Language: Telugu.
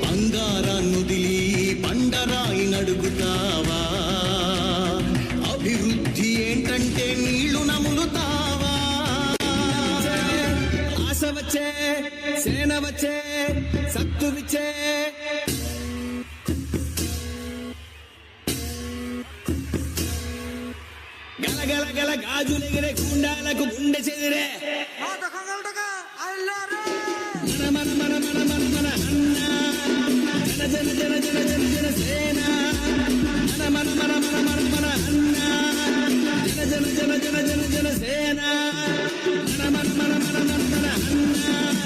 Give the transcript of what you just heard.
బంగారాన్నుదిలి పండరాయి నడుగుతావా? అభివృద్ధి ఏంటంటే నీళ్లు నములుతావా? ఆశ వచ్చే సేన వచ్చే సత్తు విచ్చే గలగల గల గాజులెగిరే గుండాలకు గుండె చెదిరే మన మన మన మన మన మన అన్న జన జన జన జన జన జన సేన మన మన మన మన మన మన అన్న జన జన జన జన జన జన సేన మన మన మన మన మన మన అన్న